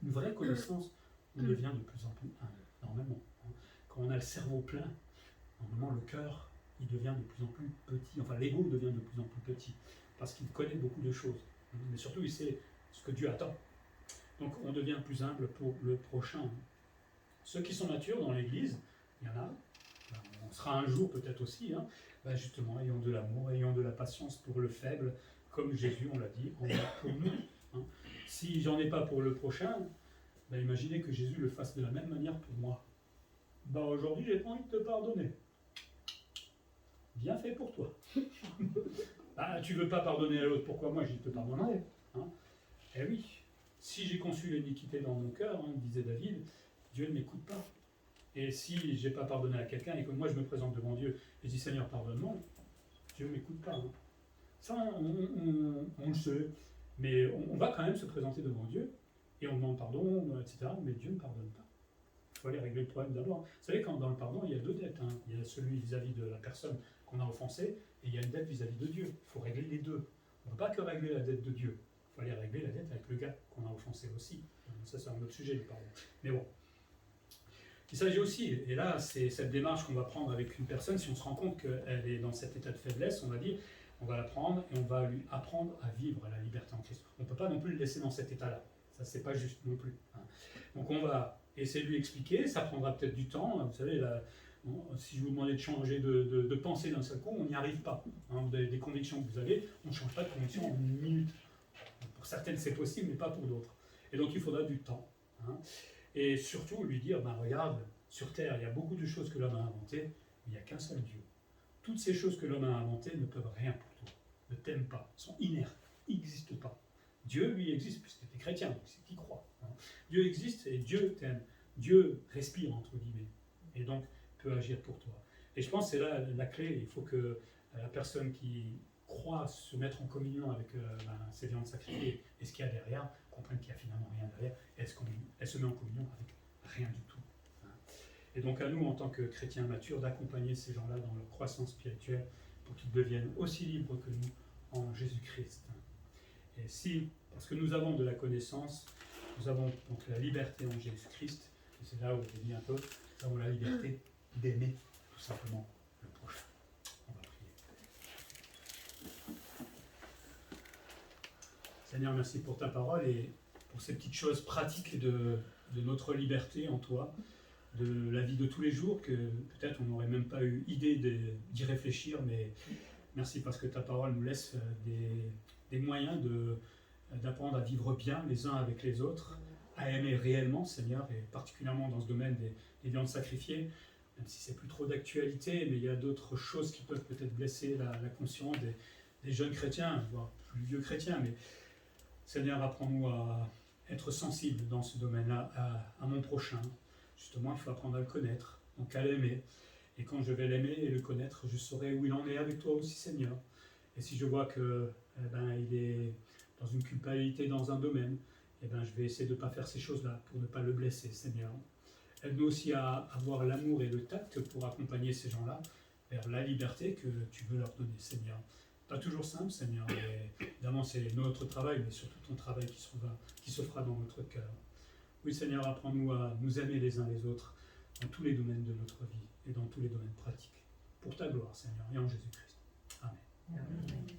A: une vraie connaissance, on devient de plus en plus humble, normalement. Hein. Quand on a le cerveau plein, normalement le cœur, il devient de plus en plus petit, enfin l'ego devient de plus en plus petit, parce qu'il connaît beaucoup de choses. Mais surtout, il sait ce que Dieu attend. Donc on devient plus humble pour le prochain. Ceux qui sont matures dans l'Église, il y en a, on sera un jour peut-être aussi, hein, justement, ayant de l'amour, ayant de la patience pour le faible, comme Jésus, on l'a dit, en a pour nous. Hein. Si j'en ai pas pour le prochain, imaginez que Jésus le fasse de la même manière pour moi. Aujourd'hui, j'ai pas envie de te pardonner. Bien fait pour toi. Tu veux pas pardonner à l'autre, pourquoi moi je te pardonnerai, hein? Eh oui, si j'ai conçu l'iniquité dans mon cœur, hein, disait David, Dieu ne m'écoute pas. Et si je n'ai pas pardonné à quelqu'un et que moi je me présente devant Dieu et je dis Seigneur pardonne-moi, Dieu ne m'écoute pas. Hein. Ça on le sait, mais on va quand même se présenter devant Dieu et on demande pardon, etc. Mais Dieu ne pardonne pas. Il faut aller régler le problème d'abord. Vous savez, quand dans le pardon, il y a deux dettes. Hein. Il y a celui vis-à-vis de la personne qu'on a offensée et il y a une dette vis-à-vis de Dieu. Il faut régler les deux. On ne peut pas que régler la dette de Dieu. Il faut aller régler la dette avec le gars qu'on a offensé aussi. Ça, c'est un autre sujet, le pardon. Mais bon. Il s'agit aussi, et là, c'est cette démarche qu'on va prendre avec une personne, si on se rend compte qu'elle est dans cet état de faiblesse, on va dire, on va la prendre et on va lui apprendre à vivre la liberté en Christ. On ne peut pas non plus le laisser dans cet état-là. Ça, c'est pas juste non plus. Hein. Donc, on va essayer de lui expliquer. Ça prendra peut-être du temps. Vous savez, si je vous demandais de changer de pensée d'un seul coup, on n'y arrive pas. Hein. Vous avez des convictions que vous avez, on ne change pas de conviction en une minute. Pour certaines, c'est possible, mais pas pour d'autres. Et donc, il faudra du temps. Hein. Et surtout, lui dire, regarde, sur Terre, il y a beaucoup de choses que l'homme a inventées, mais il n'y a qu'un seul Dieu. Toutes ces choses que l'homme a inventées ne peuvent rien pour toi, ne t'aiment pas, sont inertes, n'existent pas. Dieu, lui, existe, puisque tu es chrétien, c'est qui croit. Hein. Dieu existe et Dieu t'aime. Dieu respire, entre guillemets, et donc peut agir pour toi. Et je pense que c'est là la clé. Il faut que la personne qui croit se mettre en communion avec ces viandes sacrifiées et ce qu'il y a derrière, comprenne qu'il n'y a finalement rien derrière, elle se met en communion avec rien du tout. Hein. Et donc à nous, en tant que chrétiens matures, d'accompagner ces gens-là dans leur croissance spirituelle pour qu'ils deviennent aussi libres que nous en Jésus-Christ. Et si, parce que nous avons de la connaissance, nous avons donc la liberté en Jésus-Christ, et c'est là où je dis un peu, nous avons la liberté d'aimer tout simplement le prochain. On va prier. Seigneur, merci pour ta parole et pour ces petites choses pratiques de notre liberté en toi, de la vie de tous les jours, que peut-être on n'aurait même pas eu idée d'y réfléchir, mais merci parce que ta parole nous laisse des moyens d'apprendre à vivre bien les uns avec les autres, à aimer réellement, Seigneur, et particulièrement dans ce domaine des viandes sacrifiées, même si c'est plus trop d'actualité, mais il y a d'autres choses qui peuvent peut-être blesser la conscience des jeunes chrétiens, voire plus vieux chrétiens, mais Seigneur, apprends-nous à être sensibles dans ce domaine-là, à mon prochain. Justement, il faut apprendre à le connaître, donc à l'aimer. Et quand je vais l'aimer et le connaître, je saurai où il en est avec toi aussi, Seigneur. Et si je vois que il est dans une culpabilité dans un domaine, je vais essayer de ne pas faire ces choses-là pour ne pas le blesser, Seigneur. Aide-nous aussi à avoir l'amour et le tact pour accompagner ces gens-là vers la liberté que tu veux leur donner, Seigneur. Pas toujours simple, Seigneur, mais évidemment c'est notre travail, mais surtout ton travail qui se fera dans notre cœur. Oui, Seigneur, apprends-nous à nous aimer les uns les autres dans tous les domaines de notre vie et dans tous les domaines pratiques. Pour ta gloire, Seigneur, et en Jésus-Christ. Amen.
B: Amen.